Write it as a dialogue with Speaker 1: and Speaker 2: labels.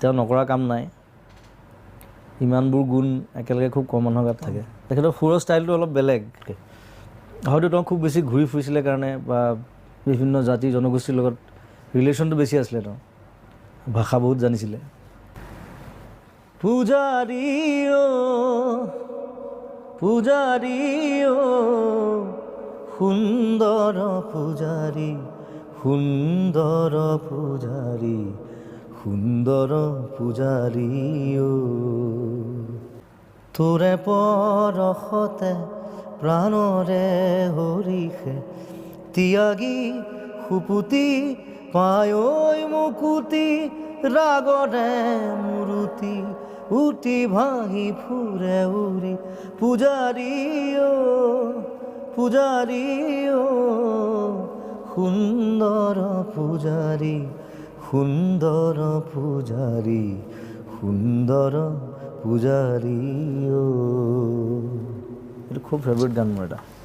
Speaker 1: তেওঁ নকৰা কাম নাই ইমানবোৰ গুণ একেলগে খুব কম মানুহৰ গাত থাকে তেখেতৰ সুৰৰ ষ্টাইলটো অলপ বেলেগ হয়তো তেওঁ খুব বেছি ঘূৰি ফুৰিছিলে কাৰণে বা বিভিন্ন জাতি জনগোষ্ঠীৰ লগত ৰিলেশ্যনটো বেছি আছিলে তেওঁ ভাষা বহুত জানিছিলে পূজাৰী পূজাৰী সুন্দৰ পূজাৰী সুন্দৰ পূজাৰী সুন্দৰ পূজাৰী তোৰে পৰশতে প্ৰাণৰে হৰিষে ত্যাগী সুপুতি পায় মুকুতি ৰাগৰে মূৰ্তি উটি ভাঙি ফুৰে উৰি পূজাৰী পূজাৰী সুন্দৰ পূজাৰী সুন্দৰ পূজাৰী সুন্দৰ পূজাৰী এইটো খুব ফেভৰেট গান মোৰ এটা